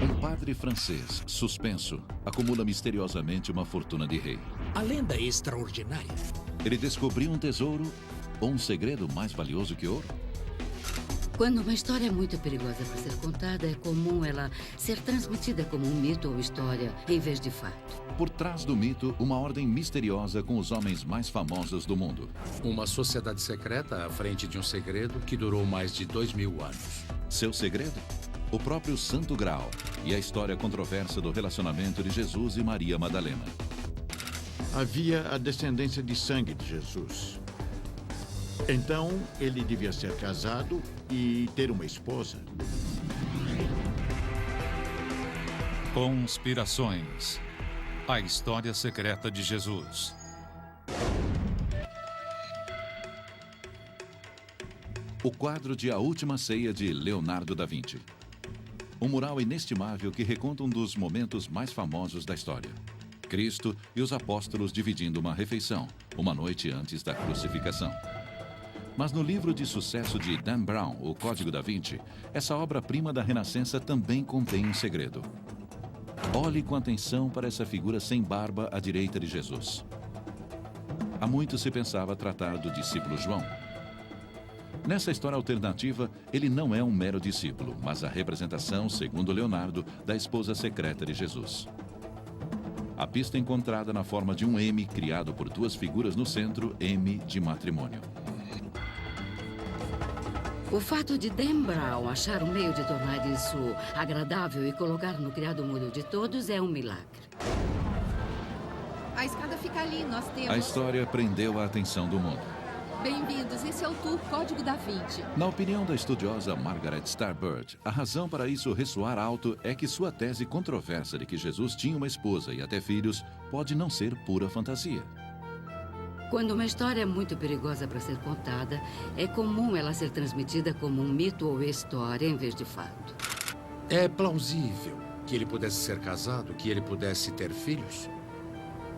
Um padre francês, suspenso, acumula misteriosamente uma fortuna de rei. A lenda é extraordinária. Ele descobriu um tesouro ou um segredo mais valioso que ouro? Quando uma história é muito perigosa para ser contada, é comum ela ser transmitida como um mito ou história, em vez de fato. Por trás do mito, uma ordem misteriosa com os homens mais famosos do mundo. Uma sociedade secreta à frente de um segredo que durou mais de 2000 anos. Seu segredo? O próprio Santo Graal e a história controversa do relacionamento de Jesus e Maria Madalena. Havia a descendência de sangue de Jesus. Então, ele devia ser casado e ter uma esposa. Conspirações. A história secreta de Jesus. O quadro de A Última Ceia de Leonardo da Vinci. Um mural inestimável que reconta um dos momentos mais famosos da história. Cristo e os apóstolos dividindo uma refeição, uma noite antes da crucificação. Mas no livro de sucesso de Dan Brown, O Código da Vinci, essa obra-prima da Renascença também contém um segredo. Olhe com atenção para essa figura sem barba à direita de Jesus. Há muito se pensava tratar do discípulo João. Nessa história alternativa, ele não é um mero discípulo, mas a representação, segundo Leonardo, da esposa secreta de Jesus. A pista encontrada na forma de um M, criado por duas figuras no centro, M de matrimônio. O fato de Dan Brown achar um meio de tornar isso agradável e colocar no criado mudo de todos é um milagre. A escada fica ali, nós temos... A história prendeu a atenção do mundo. Bem-vindos, esse é o tour Código da Vinci. Na opinião da estudiosa Margaret Starbird, a razão para isso ressoar alto é que sua tese controversa de que Jesus tinha uma esposa e até filhos pode não ser pura fantasia. Quando uma história é muito perigosa para ser contada, é comum ela ser transmitida como um mito ou história em vez de fato. É plausível que ele pudesse ser casado, que ele pudesse ter filhos?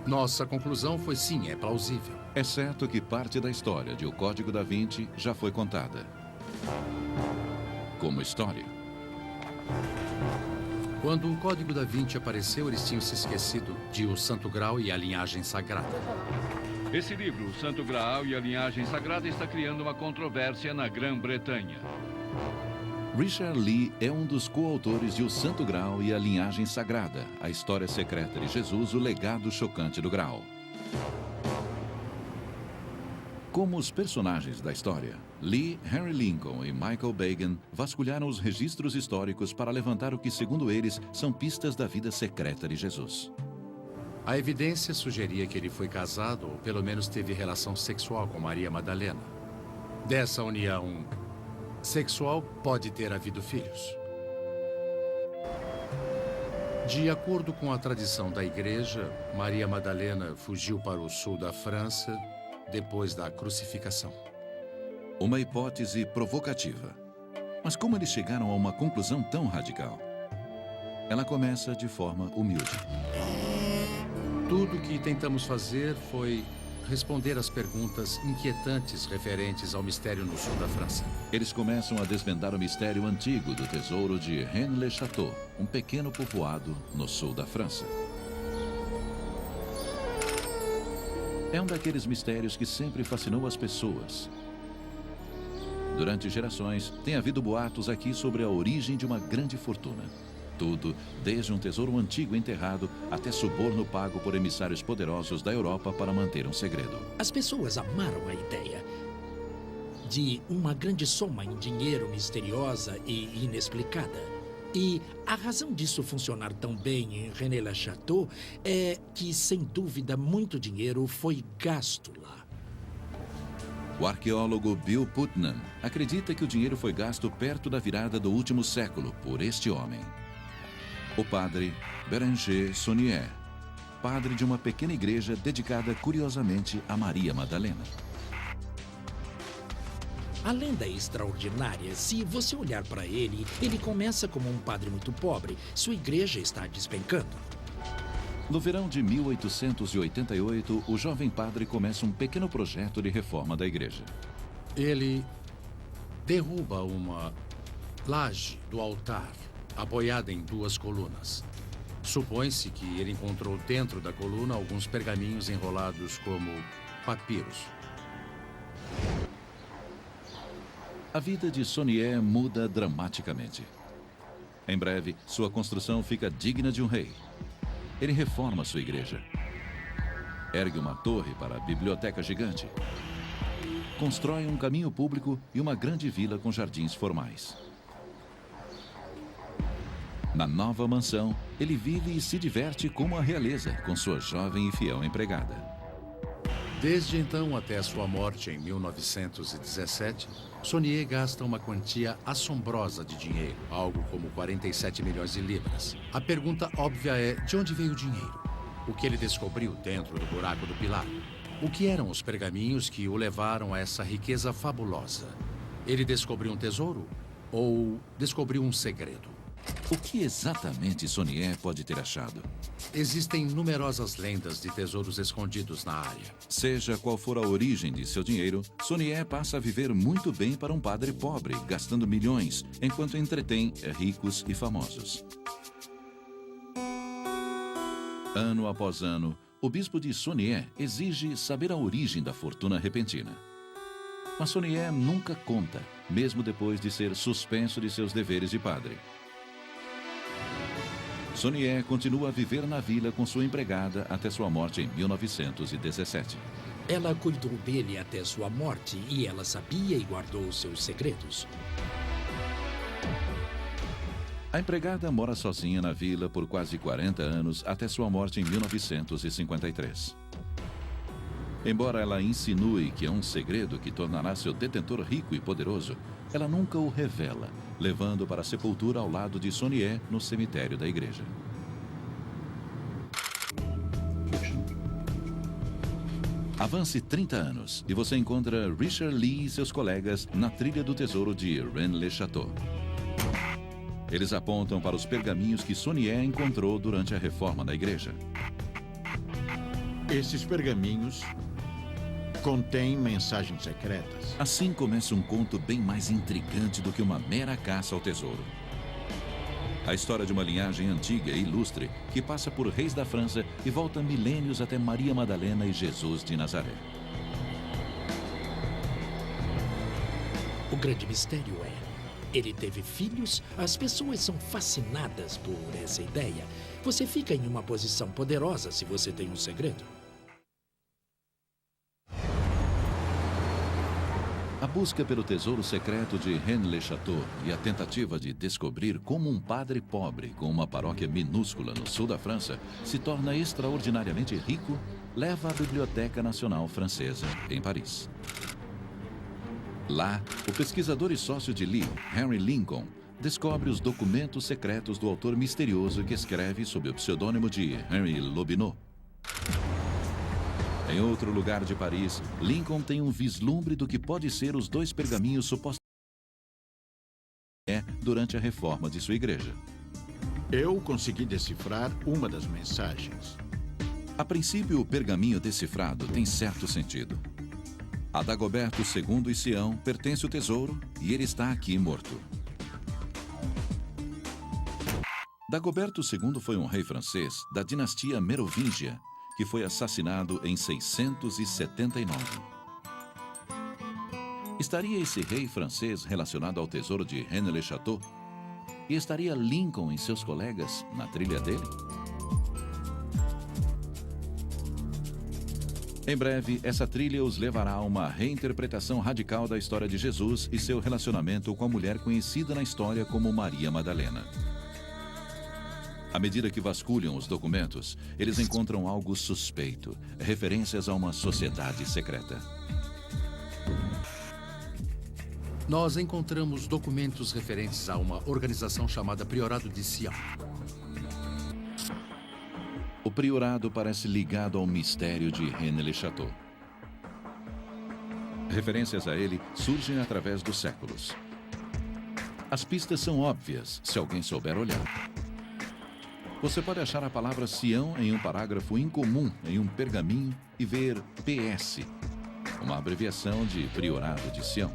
Nossa conclusão foi sim, é plausível. Exceto que parte da história de O Código da Vinci já foi contada. Como história. Quando o Código da Vinci apareceu, eles tinham se esquecido de O Santo Graal e a linhagem sagrada. Esse livro, O Santo Graal e a Linhagem Sagrada, está criando uma controvérsia na Grã-Bretanha. Richard Lee é um dos coautores de O Santo Graal e a Linhagem Sagrada, a história secreta de Jesus, o legado chocante do Graal. Como os personagens da história, Lee, Henry Lincoln e Michael Bagan vasculharam os registros históricos para levantar o que, segundo eles, são pistas da vida secreta de Jesus. A evidência sugeria que ele foi casado ou pelo menos teve relação sexual com Maria Madalena. Dessa união sexual pode ter havido filhos. De acordo com a tradição da igreja, Maria Madalena fugiu para o sul da França depois da crucificação. Uma hipótese provocativa. Mas como eles chegaram a uma conclusão tão radical? Ela começa de forma humilde. Tudo o que tentamos fazer foi responder às perguntas inquietantes referentes ao mistério no sul da França. Eles começam a desvendar o mistério antigo do tesouro de Rennes-le-Château, um pequeno povoado no sul da França. É um daqueles mistérios que sempre fascinou as pessoas. Durante gerações, tem havido boatos aqui sobre a origem de uma grande fortuna. Tudo, desde um tesouro antigo enterrado até suborno pago por emissários poderosos da Europa para manter um segredo. As pessoas amaram a ideia de uma grande soma em dinheiro misteriosa e inexplicada. E a razão disso funcionar tão bem em Rennes-le-Château é que, sem dúvida, muito dinheiro foi gasto lá. O arqueólogo Bill Putnam acredita que o dinheiro foi gasto perto da virada do último século por este homem. O padre Bérenger Saunier, padre de uma pequena igreja dedicada curiosamente a Maria Madalena. A lenda é extraordinária. Se você olhar para ele, ele começa como um padre muito pobre. Sua igreja está despencando. No verão de 1888, o jovem padre começa um pequeno projeto de reforma da igreja. Ele derruba uma laje do altar apoiada em 2 colunas. Supõe-se que ele encontrou dentro da coluna alguns pergaminhos enrolados como papiros. A vida de Sonié muda dramaticamente. Em breve, sua construção fica digna de um rei. Ele reforma sua igreja. Ergue uma torre para a biblioteca gigante. Constrói um caminho público e uma grande vila com jardins formais. Na nova mansão, ele vive e se diverte como a realeza, com sua jovem e fiel empregada. Desde então até sua morte em 1917, Sonié gasta uma quantia assombrosa de dinheiro, algo como 47 milhões de libras. A pergunta óbvia é, de onde veio o dinheiro? O que ele descobriu dentro do buraco do pilar? O que eram os pergaminhos que o levaram a essa riqueza fabulosa? Ele descobriu um tesouro ou descobriu um segredo? O que exatamente Sonié pode ter achado? Existem numerosas lendas de tesouros escondidos na área. Seja qual for a origem de seu dinheiro, Sonié passa a viver muito bem para um padre pobre, gastando milhões, enquanto entretém ricos e famosos. Ano após ano, o bispo de Sonié exige saber a origem da fortuna repentina. Mas Sonié nunca conta, mesmo depois de ser suspenso de seus deveres de padre. Sonié continua a viver na vila com sua empregada até sua morte em 1917. Ela cuidou dele até sua morte e ela sabia e guardou seus segredos. A empregada mora sozinha na vila por quase 40 anos até sua morte em 1953. Embora ela insinue que é um segredo que tornará seu detentor rico e poderoso, ela nunca o revela, levando para a sepultura ao lado de Sonié no cemitério da igreja. Avance 30 anos e você encontra Richard Lee e seus colegas na trilha do tesouro de Rennes-le-Château. Eles apontam para os pergaminhos que Sonié encontrou durante a reforma da igreja. Esses pergaminhos contêm mensagens secretas. Assim começa um conto bem mais intrigante do que uma mera caça ao tesouro. A história de uma linhagem antiga e ilustre que passa por reis da França e volta milênios até Maria Madalena e Jesus de Nazaré. O grande mistério é, ele teve filhos, as pessoas são fascinadas por essa ideia. Você fica em uma posição poderosa se você tem um segredo. A busca pelo tesouro secreto de Rennes-le-Château e a tentativa de descobrir como um padre pobre com uma paróquia minúscula no sul da França se torna extraordinariamente rico leva à Biblioteca Nacional Francesa, em Paris. Lá, o pesquisador e sócio de Lee, Henry Lincoln, descobre os documentos secretos do autor misterioso que escreve sob o pseudônimo de Henry Lobinot. Em outro lugar de Paris, Lincoln tem um vislumbre do que pode ser os 2 pergaminhos supostamente durante a reforma de sua igreja. Eu consegui decifrar uma das mensagens. A princípio, o pergaminho decifrado tem certo sentido. A Dagoberto II e Sião pertence o tesouro e ele está aqui morto. Dagoberto II foi um rei francês da dinastia Merovingia, que foi assassinado em 679. Estaria esse rei francês relacionado ao tesouro de Rennes-le-Château? E estaria Lincoln e seus colegas na trilha dele? Em breve, essa trilha os levará a uma reinterpretação radical da história de Jesus e seu relacionamento com a mulher conhecida na história como Maria Madalena. À medida que vasculham os documentos, eles encontram algo suspeito, referências a uma sociedade secreta. Nós encontramos documentos referentes a uma organização chamada Priorado de Sião. O priorado parece ligado ao mistério de Rennes-le-Château. Referências a ele surgem através dos séculos. As pistas são óbvias, se alguém souber olhar. Você pode achar a palavra Sião em um parágrafo incomum em um pergaminho e ver PS, uma abreviação de Priorado de Sião.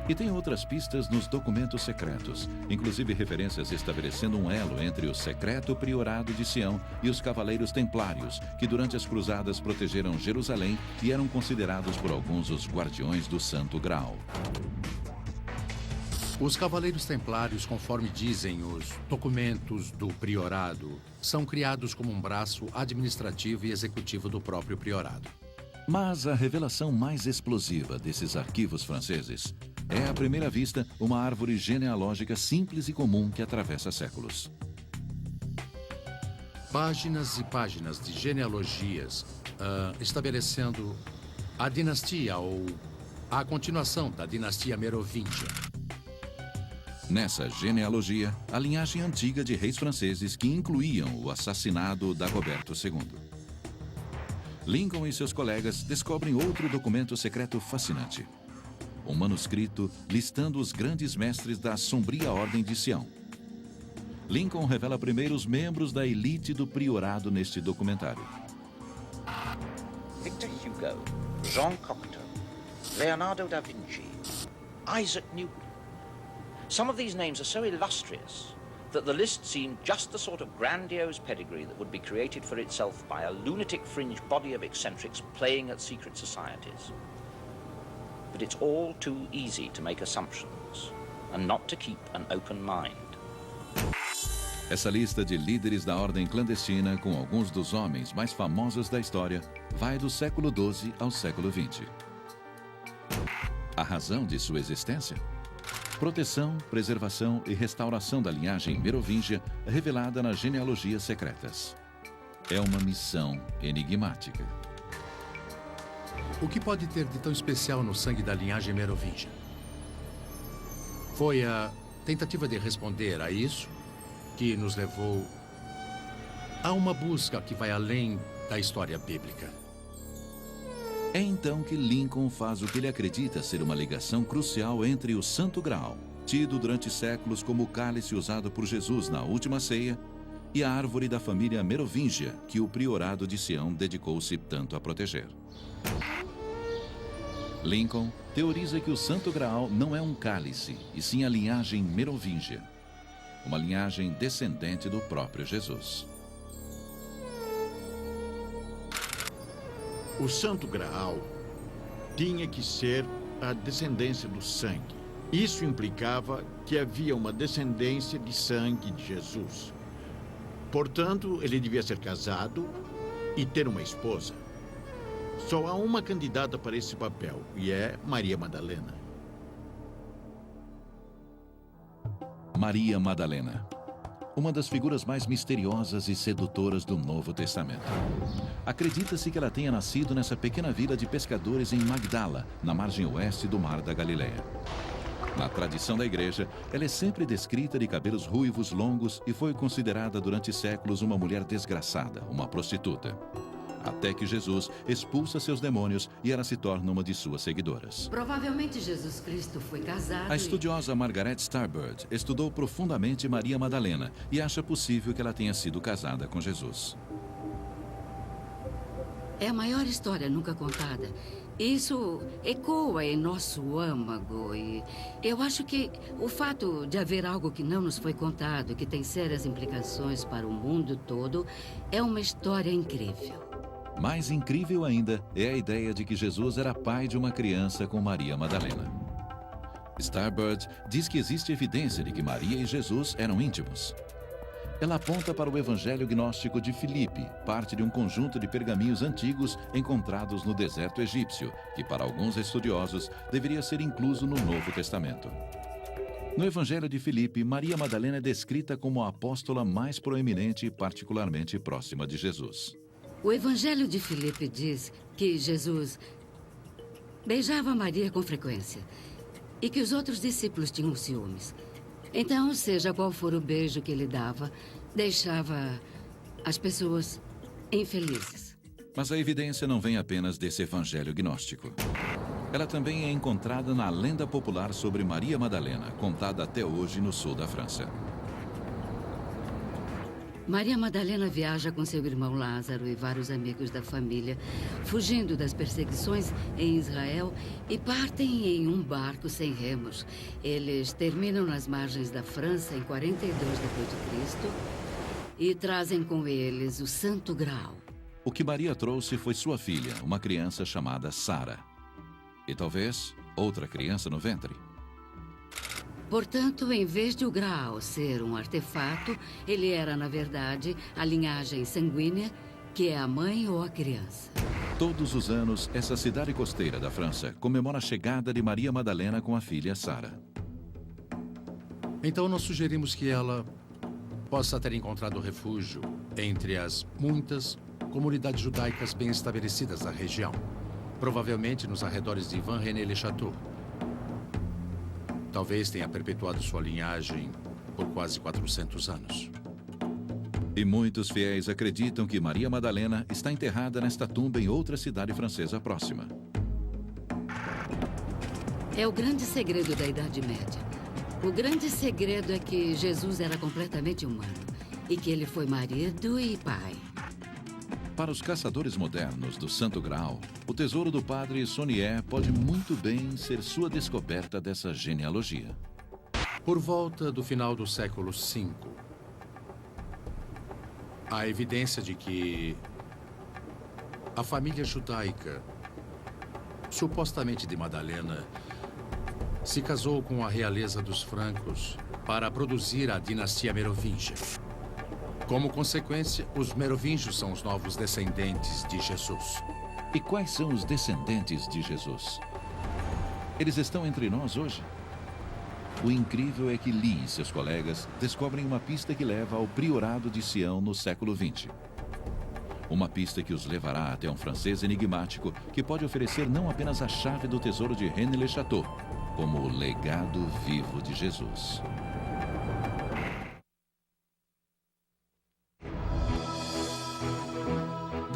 E tem outras pistas nos documentos secretos, inclusive referências estabelecendo um elo entre o secreto priorado de Sião e os cavaleiros templários, que durante as cruzadas protegeram Jerusalém e eram considerados por alguns os guardiões do Santo Graal. Os cavaleiros templários, conforme dizem os documentos do priorado, são criados como um braço administrativo e executivo do próprio priorado. Mas a revelação mais explosiva desses arquivos franceses é, à primeira vista, uma árvore genealógica simples e comum que atravessa séculos. Páginas e páginas de genealogias estabelecendo a dinastia ou a continuação da dinastia merovíngia. Nessa genealogia, a linhagem antiga de reis franceses que incluíam o assassinado Dagoberto II. Lincoln e seus colegas descobrem outro documento secreto fascinante. Um manuscrito listando os grandes mestres da sombria Ordem de Sião. Lincoln revela primeiro os membros da elite do priorado neste documentário. Victor Hugo, Jean Cocteau, Leonardo da Vinci, Isaac Newton. Some of these names are so illustrious that the list seemed just the sort of grandiose pedigree that would be created for itself by a lunatic fringe body of eccentrics playing at secret societies. But it's all too easy to make assumptions and not to keep an open mind. Essa lista de líderes da ordem clandestina, com alguns dos homens mais famosos da história, vai do século XII ao século XX. A razão de sua existência? Proteção, preservação e restauração da linhagem merovíngia revelada nas genealogias secretas. É uma missão enigmática. O que pode ter de tão especial no sangue da linhagem merovíngia? Foi a tentativa de responder a isso que nos levou a uma busca que vai além da história bíblica. É então que Lincoln faz o que ele acredita ser uma ligação crucial entre o Santo Graal, tido durante séculos como o cálice usado por Jesus na Última Ceia, e a árvore da família merovíngia, que o priorado de Sião dedicou-se tanto a proteger. Lincoln teoriza que o Santo Graal não é um cálice, e sim a linhagem merovíngia, uma linhagem descendente do próprio Jesus. O Santo Graal tinha que ser a descendência do sangue. Isso implicava que havia uma descendência de sangue de Jesus. Portanto, ele devia ser casado e ter uma esposa. Só há uma candidata para esse papel, e é Maria Madalena. Maria Madalena, uma das figuras mais misteriosas e sedutoras do Novo Testamento. Acredita-se que ela tenha nascido nessa pequena vila de pescadores em Magdala, na margem oeste do Mar da Galileia. Na tradição da igreja, ela é sempre descrita de cabelos ruivos longos e foi considerada durante séculos uma mulher desgraçada, uma prostituta. Até que Jesus expulsa seus demônios e ela se torna uma de suas seguidoras. Provavelmente Jesus Cristo foi casado. A estudiosa Margaret Starbird estudou profundamente Maria Madalena e acha possível que ela tenha sido casada com Jesus. É a maior história nunca contada. Isso ecoa em nosso âmago e eu acho que o fato de haver algo que não nos foi contado, que tem sérias implicações para o mundo todo, é uma história incrível. Mais incrível ainda é a ideia de que Jesus era pai de uma criança com Maria Madalena. Starbird diz que existe evidência de que Maria e Jesus eram íntimos. Ela aponta para o Evangelho Gnóstico de Filipe, parte de um conjunto de pergaminhos antigos encontrados no deserto egípcio, que para alguns estudiosos deveria ser incluso no Novo Testamento. No Evangelho de Filipe, Maria Madalena é descrita como a apóstola mais proeminente e particularmente próxima de Jesus. O Evangelho de Filipe diz que Jesus beijava Maria com frequência e que os outros discípulos tinham ciúmes. Então, seja qual for o beijo que ele dava, deixava as pessoas infelizes. Mas a evidência não vem apenas desse evangelho gnóstico. Ela também é encontrada na lenda popular sobre Maria Madalena, contada até hoje no sul da França. Maria Madalena viaja com seu irmão Lázaro e vários amigos da família, fugindo das perseguições em Israel e partem em um barco sem remos. Eles terminam nas margens da França em 42 d.C. e trazem com eles o Santo Graal. O que Maria trouxe foi sua filha, uma criança chamada Sara. E talvez outra criança no ventre. Portanto, em vez de o Graal ser um artefato, ele era, na verdade, a linhagem sanguínea, que é a mãe ou a criança. Todos os anos, essa cidade costeira da França comemora a chegada de Maria Madalena com a filha Sara. Então nós sugerimos que ela possa ter encontrado refúgio entre as muitas comunidades judaicas bem estabelecidas da região, provavelmente nos arredores de Vannes-le-Château. Talvez tenha perpetuado sua linhagem por quase 400 anos. E muitos fiéis acreditam que Maria Madalena está enterrada nesta tumba em outra cidade francesa próxima. É o grande segredo da Idade Média. O grande segredo é que Jesus era completamente humano e que ele foi marido e pai. Para os caçadores modernos do Santo Graal, o tesouro do padre Saunier pode muito bem ser sua descoberta dessa genealogia. Por volta do final do século V, há evidência de que a família judaica, supostamente de Madalena, se casou com a realeza dos francos para produzir a dinastia merovingia. Como consequência, os merovingios são os novos descendentes de Jesus. E quais são os descendentes de Jesus? Eles estão entre nós hoje? O incrível é que Lee e seus colegas descobrem uma pista que leva ao priorado de Sião no século XX. Uma pista que os levará até um francês enigmático que pode oferecer não apenas a chave do tesouro de Rennes-le-Château, como o legado vivo de Jesus.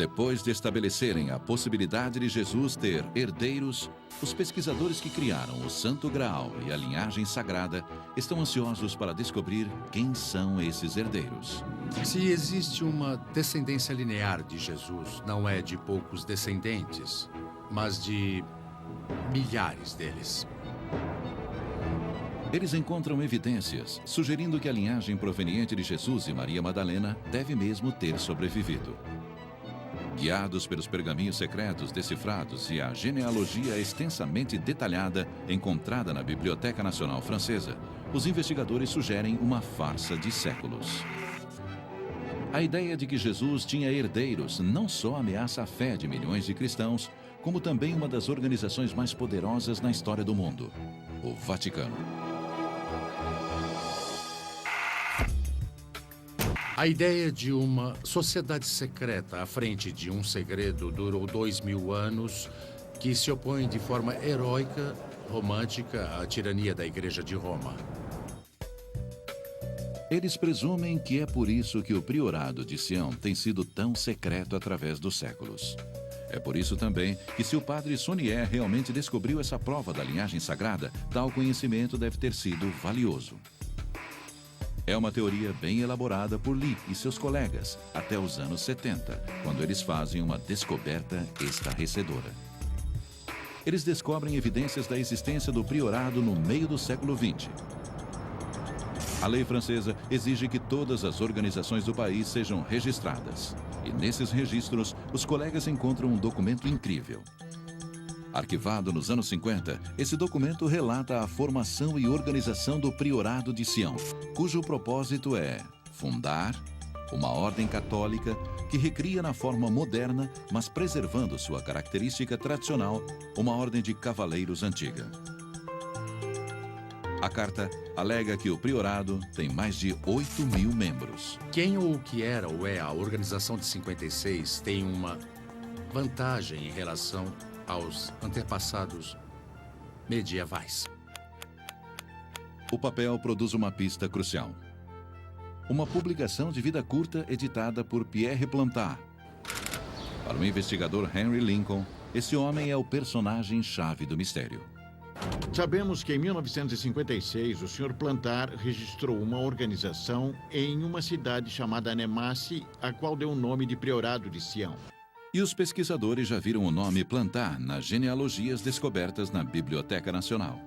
Depois de estabelecerem a possibilidade de Jesus ter herdeiros, os pesquisadores que criaram o Santo Graal e a linhagem sagrada estão ansiosos para descobrir quem são esses herdeiros. Se existe uma descendência linear de Jesus, não é de poucos descendentes, mas de milhares deles. Eles encontram evidências sugerindo que a linhagem proveniente de Jesus e Maria Madalena deve mesmo ter sobrevivido. Guiados pelos pergaminhos secretos decifrados e a genealogia extensamente detalhada encontrada na Biblioteca Nacional Francesa, os investigadores sugerem uma farsa de séculos. A ideia de que Jesus tinha herdeiros não só ameaça a fé de milhões de cristãos, como também uma das organizações mais poderosas na história do mundo, o Vaticano. A ideia de uma sociedade secreta à frente de um segredo durou 2000 anos, que se opõe de forma heróica, romântica, à tirania da Igreja de Roma. Eles presumem que é por isso que o priorado de Sião tem sido tão secreto através dos séculos. É por isso também que, se o padre Saunier realmente descobriu essa prova da linhagem sagrada, tal conhecimento deve ter sido valioso. É uma teoria bem elaborada por Lee e seus colegas até os anos 70, quando eles fazem uma descoberta estarrecedora. Eles descobrem evidências da existência do priorado no meio do século XX. A lei francesa exige que todas as organizações do país sejam registradas. E nesses registros, os colegas encontram um documento incrível. Arquivado nos anos 50, esse documento relata a formação e organização do Priorado de Sião, cujo propósito é fundar uma ordem católica que recria na forma moderna, mas preservando sua característica tradicional, uma ordem de cavaleiros antiga. A carta alega que o priorado tem mais de 8.000 membros. Quem ou o que era ou é a Organização de 56 tem uma vantagem em relação aos antepassados medievais. O papel produz uma pista crucial. Uma publicação de vida curta editada por Pierre Plantard. Para o investigador Henry Lincoln, esse homem é o personagem-chave do mistério. Sabemos que em 1956 o Sr. Plantar registrou uma organização em uma cidade chamada Nemasse, a qual deu o nome de Priorado de Sião. E os pesquisadores já viram o nome Plantar nas genealogias descobertas na Biblioteca Nacional.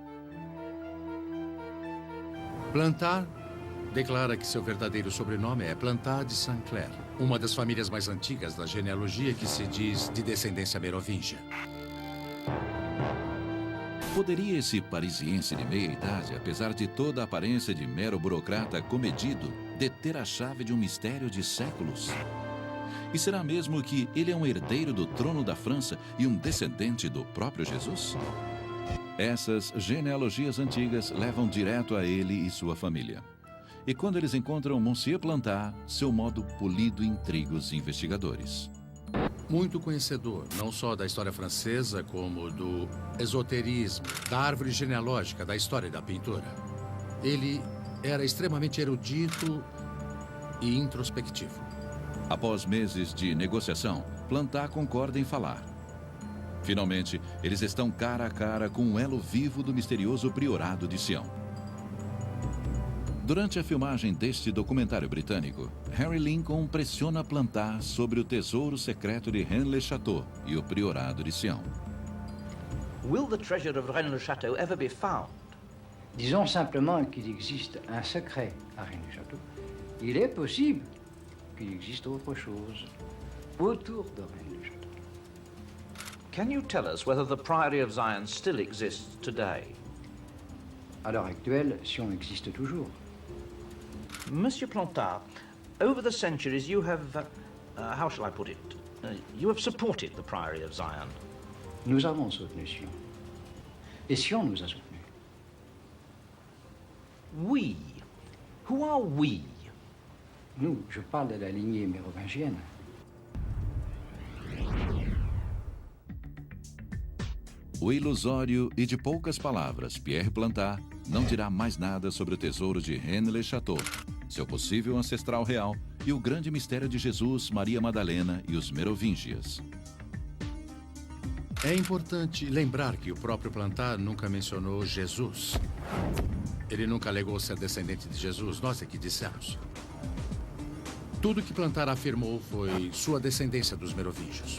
Plantar declara que seu verdadeiro sobrenome é Plantar de Saint-Clair, uma das famílias mais antigas da genealogia que se diz de descendência merovingia. Poderia esse parisiense de meia-idade, apesar de toda a aparência de mero burocrata comedido, deter a chave de um mistério de séculos? E será mesmo que ele é um herdeiro do trono da França e um descendente do próprio Jesus? Essas genealogias antigas levam direto a ele e sua família. E quando eles encontram Monsieur Plantar, seu modo polido intriga os investigadores. Muito conhecedor, não só da história francesa, como do esoterismo, da árvore genealógica, da história e da pintura. Ele era extremamente erudito e introspectivo. Após meses de negociação, Plantar concorda em falar. Finalmente, eles estão cara a cara com um elo vivo do misterioso Priorado de Sião. Durante a filmagem deste documentário britânico, Harry Lincoln pressiona Plantar sobre o tesouro secreto de Rennes-le-Château e o Priorado de Sião. Will the treasure of Rennes-le-Château ever be found? Disons simplement qu'il existe un secret à Rennes-le-Château. Il est possible qu'il existe autre chose autour de Rennes-le-Château. Can you tell us whether the Priory of Zion still exists today? À l'heure actuelle, Sion existe toujours. Monsieur Plantat, over the centuries you have, how shall I put it, you have supported the Priory of Zion. Nous avons soutenu Sion. Et Sion nous a soutenus. We? Who are we? Nous, je parle de la lignée mérovingienne. O ilusório e de poucas palavras, Pierre Plantat não dirá mais nada sobre o tesouro de Rennes-le-Château, seu possível ancestral real e o grande mistério de Jesus, Maria Madalena e os Merovingias. É importante lembrar que o próprio Plantat nunca mencionou Jesus. Ele nunca alegou ser descendente de Jesus, nós é que dissemos. Tudo que Plantat afirmou foi sua descendência dos Merovingios.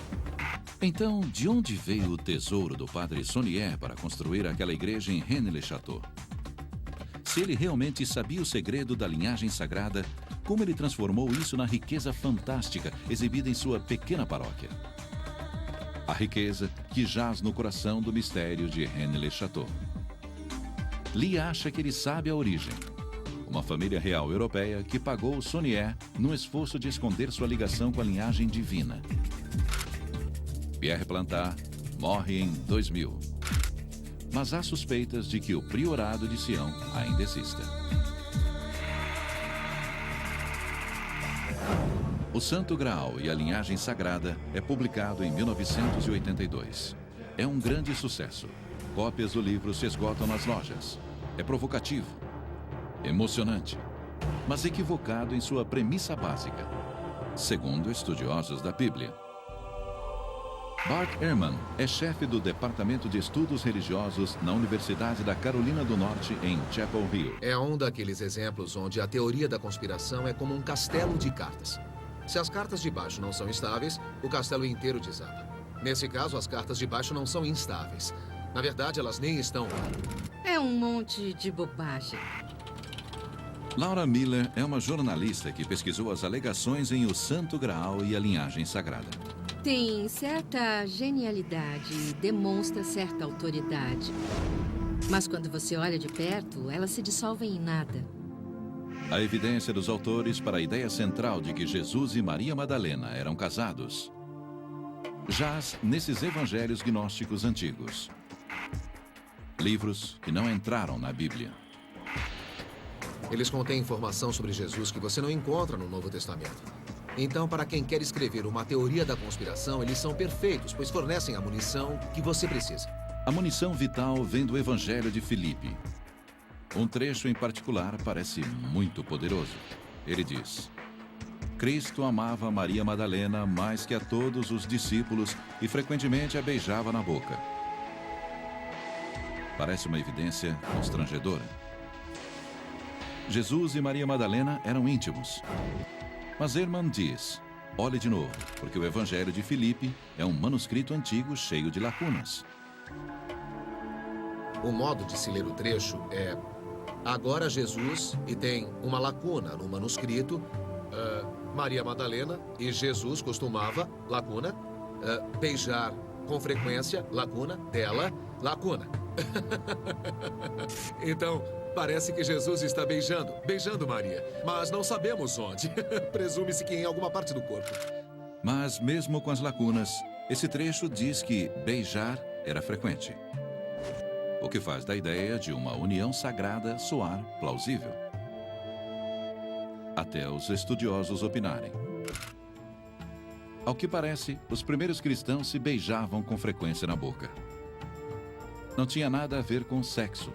Então, de onde veio o tesouro do padre Saunier para construir aquela igreja em Rennes-le-Château? Se ele realmente sabia o segredo da linhagem sagrada, como ele transformou isso na riqueza fantástica exibida em sua pequena paróquia? A riqueza que jaz no coração do mistério de Rennes-le-Château. Lee acha que ele sabe a origem. Uma família real europeia que pagou Saunier no esforço de esconder sua ligação com a linhagem divina. Pierre Plantat morre em 2000. Mas há suspeitas de que o Priorado de Sião ainda exista. O Santo Graal e a Linhagem Sagrada é publicado em 1982. É um grande sucesso. Cópias do livro se esgotam nas lojas. É provocativo, emocionante, mas equivocado em sua premissa básica, segundo estudiosos da Bíblia. Bart Ehrman é chefe do Departamento de Estudos Religiosos na Universidade da Carolina do Norte, em Chapel Hill. É um daqueles exemplos onde a teoria da conspiração é como um castelo de cartas. Se as cartas de baixo não são estáveis, o castelo inteiro desaba. Nesse caso, as cartas de baixo não são instáveis. Na verdade, elas nem estão lá. É um monte de bobagem. Laura Miller é uma jornalista que pesquisou as alegações em O Santo Graal e a Linhagem Sagrada. Tem certa genialidade e demonstra certa autoridade. Mas quando você olha de perto, elas se dissolvem em nada. A evidência dos autores para a ideia central de que Jesus e Maria Madalena eram casados jaz nesses evangelhos gnósticos antigos. Livros que não entraram na Bíblia. Eles contêm informação sobre Jesus que você não encontra no Novo Testamento. Então, para quem quer escrever uma teoria da conspiração, eles são perfeitos, pois fornecem a munição que você precisa. A munição vital vem do Evangelho de Filipe. Um trecho em particular parece muito poderoso. Ele diz: Cristo amava Maria Madalena mais que a todos os discípulos e frequentemente a beijava na boca. parece uma evidência constrangedora. Jesus e Maria Madalena eram íntimos. Mas Ehrman diz: olhe de novo, porque o Evangelho de Filipe é um manuscrito antigo cheio de lacunas. O modo de se ler o trecho é: agora Jesus, e tem uma lacuna no manuscrito, Maria Madalena e Jesus costumava, lacuna, beijar com frequência, lacuna, dela, lacuna. Então, parece que Jesus está beijando Maria, mas não sabemos onde. Presume-se que em alguma parte do corpo. Mas, mesmo com as lacunas, esse trecho diz que beijar era frequente. O que faz da ideia de uma união sagrada soar plausível. Até os estudiosos opinarem. Ao que parece, os primeiros cristãos se beijavam com frequência na boca. Não tinha nada a ver com sexo.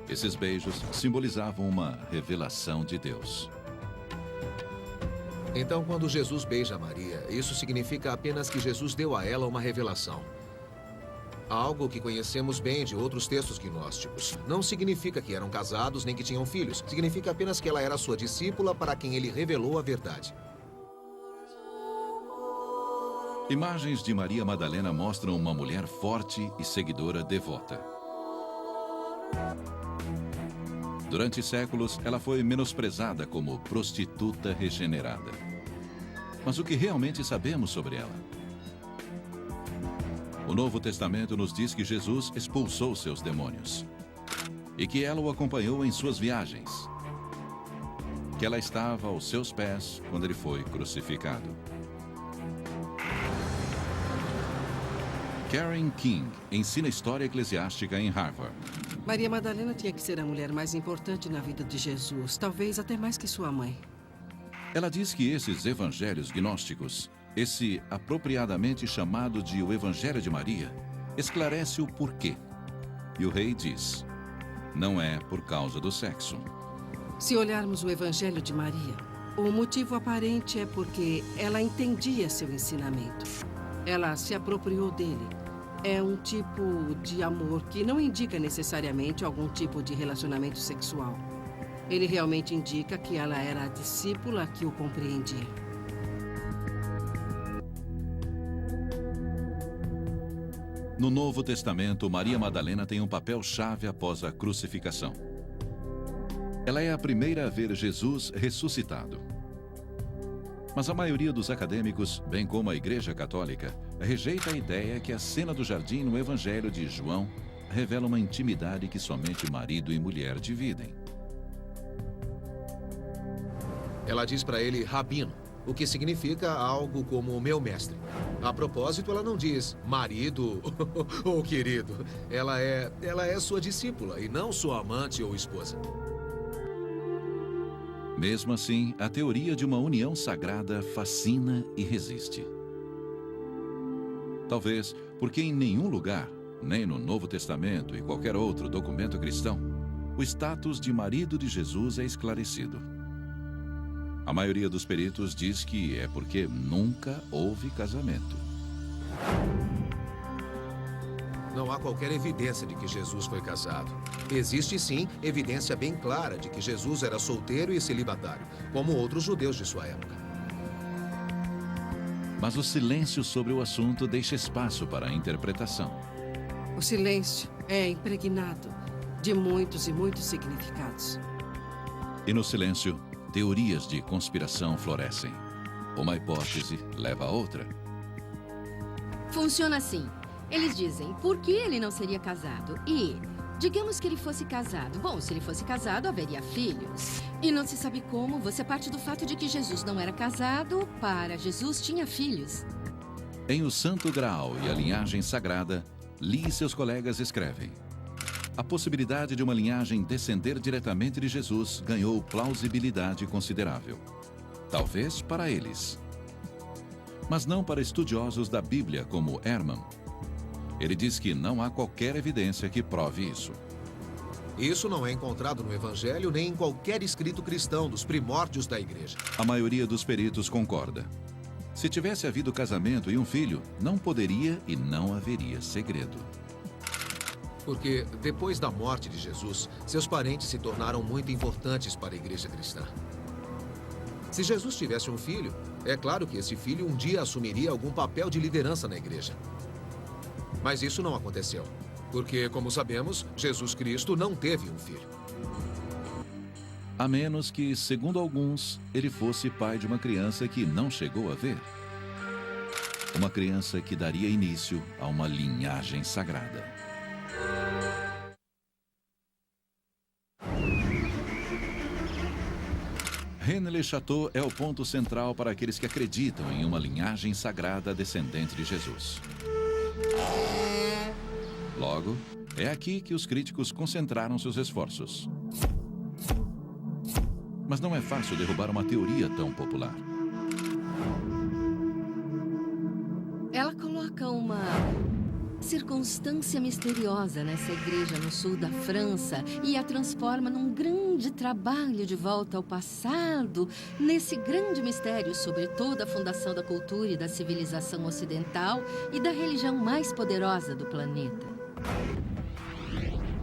Esses beijos simbolizavam uma revelação de Deus. Então, quando Jesus beija Maria, isso significa apenas que Jesus deu a ela uma revelação. Algo que conhecemos bem de outros textos gnósticos. Não significa que eram casados nem que tinham filhos. Significa apenas que ela era sua discípula para quem ele revelou a verdade. Imagens de Maria Madalena mostram uma mulher forte e seguidora devota. Durante séculos, ela foi menosprezada como prostituta regenerada. Mas o que realmente sabemos sobre ela? O Novo Testamento nos diz que Jesus expulsou seus demônios e que ela o acompanhou em suas viagens, que ela estava aos seus pés quando ele foi crucificado. Karen King ensina história eclesiástica em Harvard. Maria Madalena tinha que ser a mulher mais importante na vida de Jesus, talvez até mais que sua mãe. Ela diz que esses evangelhos gnósticos, esse apropriadamente chamado de o Evangelho de Maria, esclarece o porquê. E o rei diz: não é por causa do sexo. Se olharmos o Evangelho de Maria, o motivo aparente é porque ela entendia seu ensinamento. Ela se apropriou dele. É um tipo de amor que não indica necessariamente algum tipo de relacionamento sexual. Ele realmente indica que ela era a discípula que o compreendia. No Novo Testamento, Maria Madalena tem um papel-chave após a crucificação. Ela é a primeira a ver Jesus ressuscitado. Mas a maioria dos acadêmicos, bem como a Igreja Católica, rejeita a ideia que a cena do jardim no Evangelho de João revela uma intimidade que somente marido e mulher dividem. Ela diz para ele rabino, o que significa algo como meu mestre. A propósito, ela não diz marido ou querido. Ela é sua discípula e não sua amante ou esposa. Mesmo assim, a teoria de uma união sagrada fascina e resiste. Talvez porque em nenhum lugar, nem no Novo Testamento e qualquer outro documento cristão, o status de marido de Jesus é esclarecido. A maioria dos peritos diz que é porque nunca houve casamento. Não há qualquer evidência de que Jesus foi casado. Existe, sim, evidência bem clara de que Jesus era solteiro e celibatário, como outros judeus de sua época. Mas o silêncio sobre o assunto deixa espaço para a interpretação. O silêncio é impregnado de muitos e muitos significados. E no silêncio, teorias de conspiração florescem. Uma hipótese leva a outra. Funciona assim. Eles dizem, por que ele não seria casado? E, digamos que ele fosse casado. Bom, se ele fosse casado, haveria filhos. E não se sabe como, você parte do fato de que Jesus não era casado, para Jesus tinha filhos. Em O Santo Graal e a Linhagem Sagrada, Lee e seus colegas escrevem: a possibilidade de uma linhagem descender diretamente de Jesus ganhou plausibilidade considerável. Talvez para eles. Mas não para estudiosos da Bíblia como Ehrman. Ele diz que não há qualquer evidência que prove isso. Isso não é encontrado no Evangelho nem em qualquer escrito cristão dos primórdios da Igreja. A maioria dos peritos concorda. Se tivesse havido casamento e um filho, não poderia e não haveria segredo. Porque depois da morte de Jesus, seus parentes se tornaram muito importantes para a igreja cristã. Se Jesus tivesse um filho, é claro que esse filho um dia assumiria algum papel de liderança na igreja. Mas isso não aconteceu. Porque, como sabemos, Jesus Cristo não teve um filho. A menos que, segundo alguns, ele fosse pai de uma criança que não chegou a ver. Uma criança que daria início a uma linhagem sagrada. René Le Chateau é o ponto central para aqueles que acreditam em uma linhagem sagrada descendente de Jesus. Logo, é aqui que os críticos concentraram seus esforços. Mas não é fácil derrubar uma teoria tão popular. Ela coloca uma circunstância misteriosa nessa igreja no sul da França e a transforma num grande trabalho de volta ao passado, nesse grande mistério sobre toda a fundação da cultura e da civilização ocidental e da religião mais poderosa do planeta.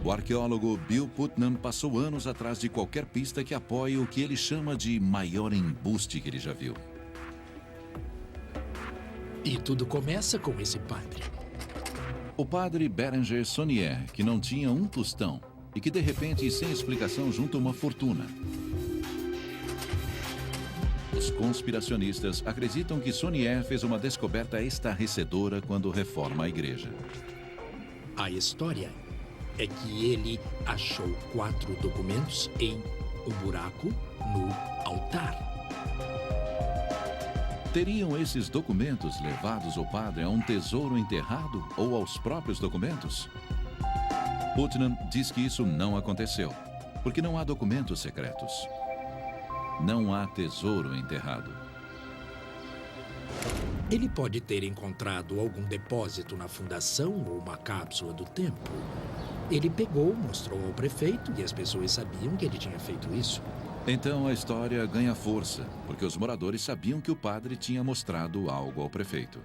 O arqueólogo Bill Putnam passou anos atrás de qualquer pista que apoie o que ele chama de maior embuste que ele já viu. E tudo começa com esse padre. O padre Berenger Saunier, que não tinha um tostão e que de repente, sem explicação, junta uma fortuna. Os conspiracionistas acreditam que Saunier fez uma descoberta estarrecedora quando reforma a igreja. A história é que ele achou 4 documentos em um buraco no altar. Teriam esses documentos levados o padre a um tesouro enterrado ou aos próprios documentos? Putnam diz que isso não aconteceu, porque não há documentos secretos. Não há tesouro enterrado. Ele pode ter encontrado algum depósito na fundação ou uma cápsula do tempo. Ele pegou, mostrou ao prefeito e as pessoas sabiam que ele tinha feito isso. Então a história ganha força, porque os moradores sabiam que o padre tinha mostrado algo ao prefeito.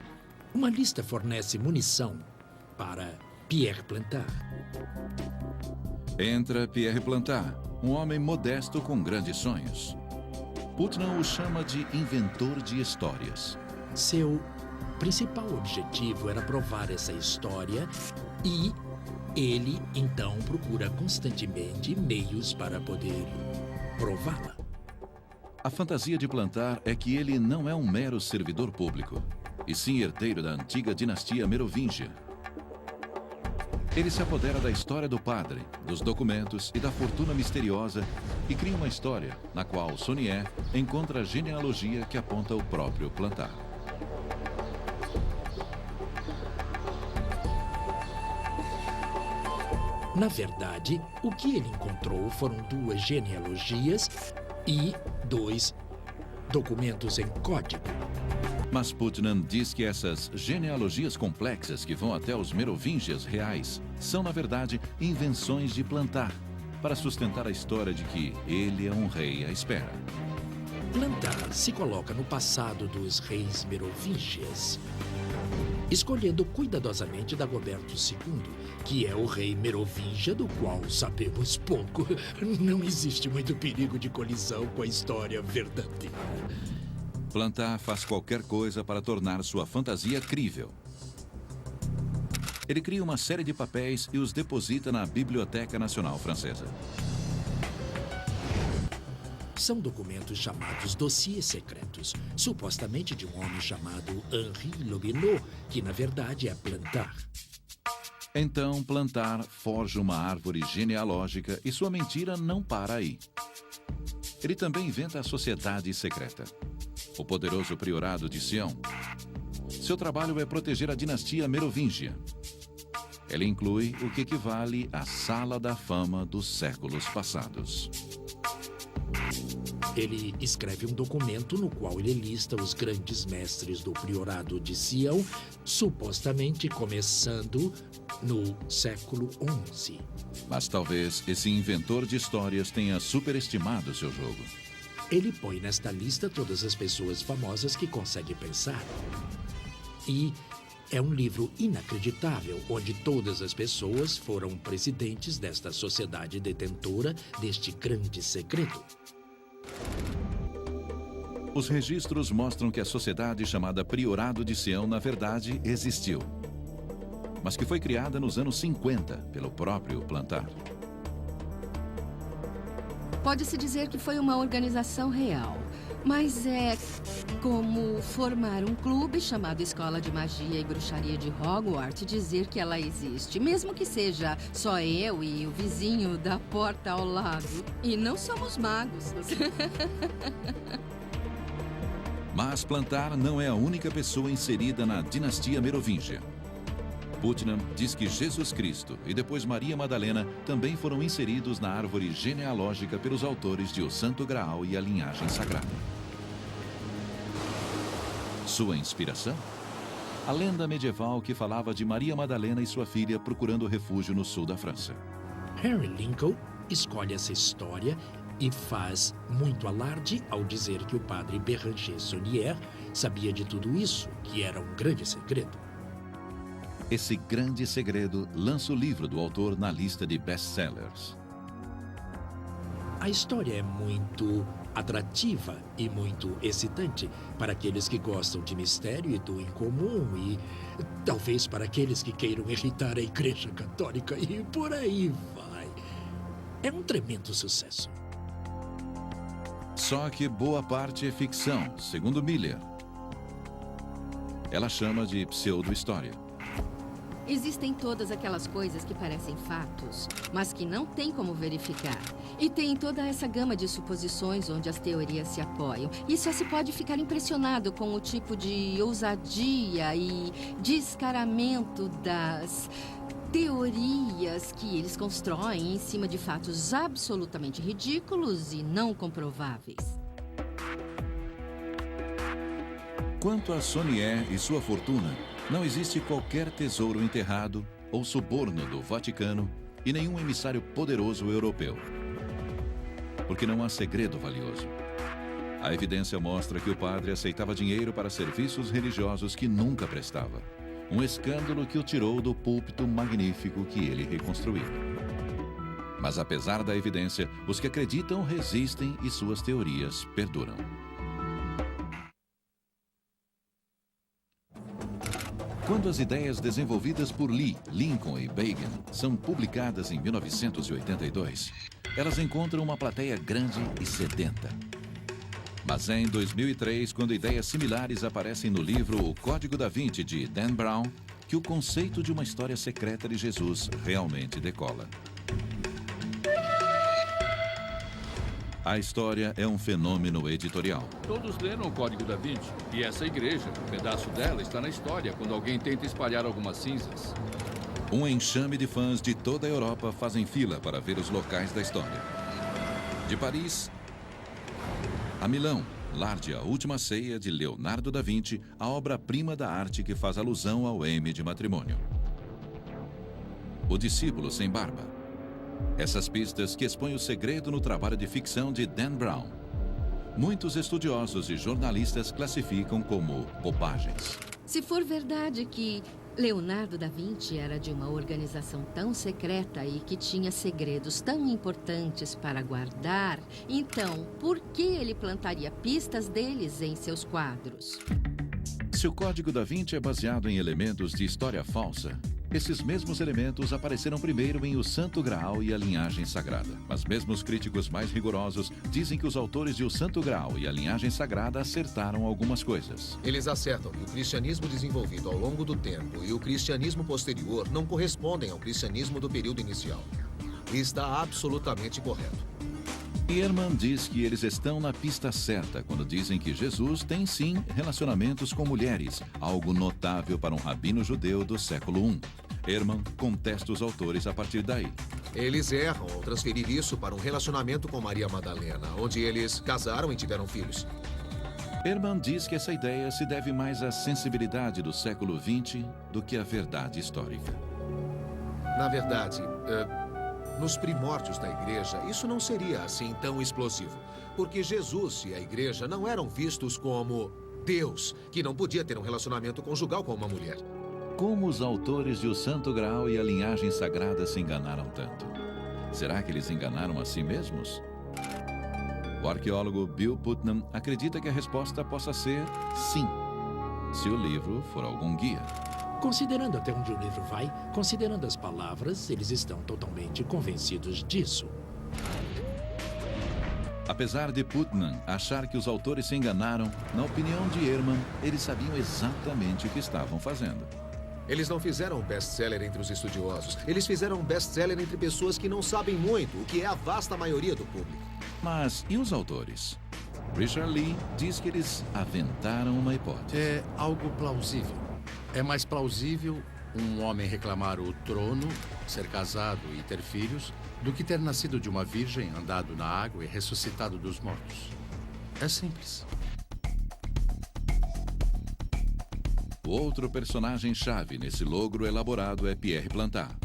Uma lista fornece munição para Pierre Plantard. Entra Pierre Plantard, um homem modesto com grandes sonhos. Putnam o chama de inventor de histórias. Seu principal objetivo era provar essa história e ele, então, procura constantemente meios para poder prová-la. A fantasia de Plantard é que ele não é um mero servidor público, e sim herdeiro da antiga dinastia merovingia. Ele se apodera da história do padre, dos documentos e da fortuna misteriosa e cria uma história na qual Saunier encontra a genealogia que aponta o próprio Plantard. Na verdade, o que ele encontrou foram 2 genealogias e 2 documentos em código. Mas Putnam diz que essas genealogias complexas que vão até os merovingias reais são, na verdade, invenções de Plantard para sustentar a história de que ele é um rei à espera. Plantard se coloca no passado dos reis merovingias, escolhendo cuidadosamente Dagoberto II, que é o rei merovingia do qual sabemos pouco. Não existe muito perigo de colisão com a história verdadeira. Plantard faz qualquer coisa para tornar sua fantasia crível. Ele cria uma série de papéis e os deposita na Biblioteca Nacional Francesa. São documentos chamados dossiês secretos, supostamente de um homem chamado Henri Lobineau, que na verdade é Plantard. Então, Plantard forja uma árvore genealógica e sua mentira não para aí. Ele também inventa a sociedade secreta, o poderoso priorado de Sião. Seu trabalho é proteger a dinastia merovingia. Ele inclui o que equivale à Sala da Fama dos séculos passados. Ele escreve um documento no qual ele lista os grandes mestres do priorado de Sião, supostamente começando no século XI. Mas talvez esse inventor de histórias tenha superestimado seu jogo. Ele põe nesta lista todas as pessoas famosas que consegue pensar. E é um livro inacreditável, onde todas as pessoas foram presidentes desta sociedade detentora deste grande segredo. Os registros mostram que a sociedade chamada Priorado de Sião, na verdade, existiu, mas que foi criada nos anos 50 pelo próprio Plantar. Pode-se dizer que foi uma organização real, mas é como formar um clube chamado Escola de Magia e Bruxaria de Hogwarts e dizer que ela existe, mesmo que seja só eu e o vizinho da porta ao lado. E não somos magos. Mas Plantar não é a única pessoa inserida na dinastia merovingia. Putnam diz que Jesus Cristo e depois Maria Madalena também foram inseridos na árvore genealógica pelos autores de O Santo Graal e a Linhagem Sagrada. Sua inspiração? A lenda medieval que falava de Maria Madalena e sua filha procurando refúgio no sul da França. Henry Lincoln escolhe essa história e faz muito alarde ao dizer que o padre Béranger Saunier sabia de tudo isso, que era um grande segredo. Esse grande segredo lança o livro do autor na lista de best-sellers. A história é muito atrativa e muito excitante para aqueles que gostam de mistério e do incomum e talvez para aqueles que queiram irritar a Igreja Católica e por aí vai. É um tremendo sucesso. Só que boa parte é ficção, segundo Miller. Ela chama de pseudo-história. Existem todas aquelas coisas que parecem fatos, mas que não tem como verificar. E tem toda essa gama de suposições onde as teorias se apoiam. E só se pode ficar impressionado com o tipo de ousadia e descaramento das teorias que eles constroem em cima de fatos absolutamente ridículos e não comprováveis. Quanto a Saunier e sua fortuna, não existe qualquer tesouro enterrado ou suborno do Vaticano e nenhum emissário poderoso europeu. Porque não há segredo valioso. A evidência mostra que o padre aceitava dinheiro para serviços religiosos que nunca prestava. Um escândalo que o tirou do púlpito magnífico que ele reconstruiu. Mas apesar da evidência, os que acreditam resistem e suas teorias perduram. Quando as ideias desenvolvidas por Lee, Lincoln e Begin são publicadas em 1982, elas encontram uma plateia grande e sedenta. Mas é em 2003, quando ideias similares aparecem no livro O Código da Vinci, de Dan Brown, que o conceito de uma história secreta de Jesus realmente decola. A história é um fenômeno editorial. Todos leram o Código da Vinci. E essa igreja, um pedaço dela, está na história quando alguém tenta espalhar algumas cinzas. Um enxame de fãs de toda a Europa fazem fila para ver os locais da história. De Paris a Milão, lar de A Última Ceia, de Leonardo da Vinci, a obra-prima da arte que faz alusão ao M de matrimônio. O Discípulo Sem Barba. Essas pistas que expõem o segredo no trabalho de ficção de Dan Brown. Muitos estudiosos e jornalistas classificam como bobagens. Se for verdade que Leonardo da Vinci era de uma organização tão secreta e que tinha segredos tão importantes para guardar, então por que ele plantaria pistas deles em seus quadros? Se o Código da Vinci é baseado em elementos de história falsa, esses mesmos elementos apareceram primeiro em O Santo Graal e a Linhagem Sagrada. Mas mesmo os críticos mais rigorosos dizem que os autores de O Santo Graal e a Linhagem Sagrada acertaram algumas coisas. Eles acertam que o cristianismo desenvolvido ao longo do tempo e o cristianismo posterior não correspondem ao cristianismo do período inicial. E está absolutamente correto. Ehrman diz que eles estão na pista certa quando dizem que Jesus tem sim relacionamentos com mulheres, algo notável para um rabino judeu do século I. Ehrman contesta os autores a partir daí. Eles erram ao transferir isso para um relacionamento com Maria Madalena, onde eles casaram e tiveram filhos. Ehrman diz que essa ideia se deve mais à sensibilidade do século XX do que à verdade histórica. Na verdade, nos primórdios da igreja, isso não seria assim tão explosivo. Porque Jesus e a igreja não eram vistos como Deus, que não podia ter um relacionamento conjugal com uma mulher. como os autores de O Santo Graal e a linhagem sagrada se enganaram tanto? Será que eles enganaram a si mesmos? O arqueólogo Bill Putnam acredita que a resposta possa ser sim, se o livro for algum guia. Considerando até onde o livro vai, considerando as palavras, eles estão totalmente convencidos disso. Apesar de Putnam achar que os autores se enganaram, na opinião de Ehrman, eles sabiam exatamente o que estavam fazendo. Eles não fizeram um best-seller entre os estudiosos. Eles fizeram um best-seller entre pessoas que não sabem muito, o que é a vasta maioria do público. Mas e os autores? Richard Lee diz que eles aventaram uma hipótese. É algo plausível. É mais plausível um homem reclamar o trono, ser casado e ter filhos, do que ter nascido de uma virgem, andado na água e ressuscitado dos mortos. É simples. O outro personagem-chave nesse logro elaborado é Pierre Plantard.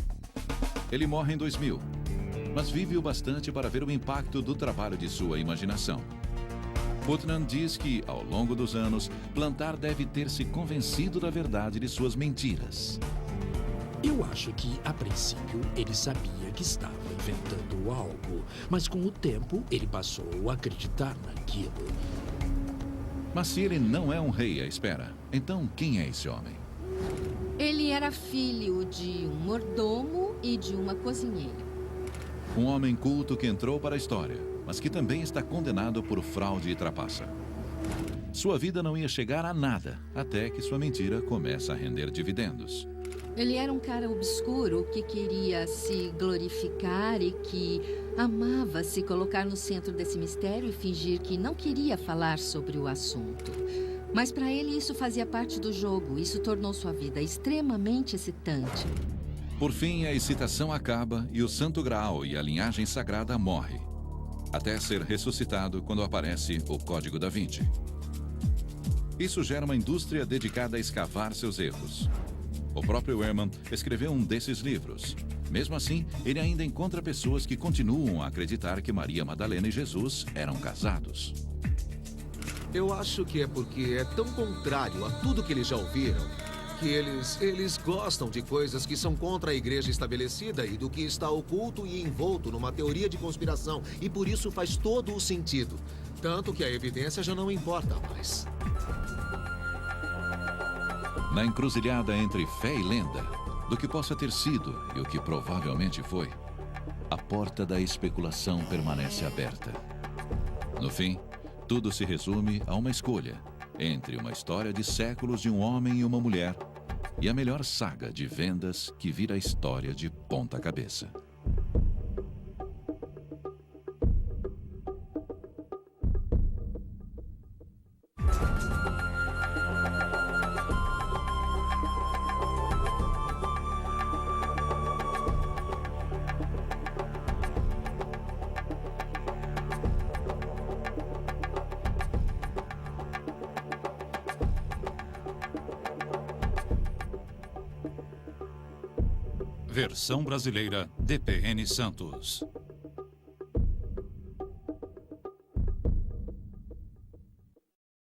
Ele morre em 2000, mas vive o bastante para ver o impacto do trabalho de sua imaginação. Putnam diz que, ao longo dos anos, Plantard deve ter se convencido da verdade de suas mentiras. Eu acho que, a princípio, ele sabia que estava inventando algo, mas com o tempo ele passou a acreditar naquilo. Mas se ele não é um rei à espera, então quem é esse homem? Ele era filho de um mordomo e de uma cozinheira. Um homem culto que entrou para a história, mas que também está condenado por fraude e trapaça. Sua vida não ia chegar a nada, até que sua mentira começa a render dividendos. Ele era um cara obscuro que queria se glorificar e que amava se colocar no centro desse mistério e fingir que não queria falar sobre o assunto. Mas para ele isso fazia parte do jogo, isso tornou sua vida extremamente excitante. Por fim, a excitação acaba e o Santo Graal e a linhagem sagrada morre, até ser ressuscitado quando aparece o Código da Vinci. Isso gera uma indústria dedicada a escavar seus erros. O próprio Ehrman escreveu um desses livros. Mesmo assim, ele ainda encontra pessoas que continuam a acreditar que Maria Madalena e Jesus eram casados. Eu acho que é porque é tão contrário a tudo que eles já ouviram, que eles gostam de coisas que são contra a igreja estabelecida e do que está oculto e envolto numa teoria de conspiração, e por isso faz todo o sentido. Tanto que a evidência já não importa mais. Na encruzilhada entre fé e lenda, do que possa ter sido e o que provavelmente foi, a porta da especulação permanece aberta. No fim, tudo se resume a uma escolha entre uma história de séculos de um homem e uma mulher e a melhor saga de vendas que vira a história de ponta cabeça. Versão brasileira DPN Santos.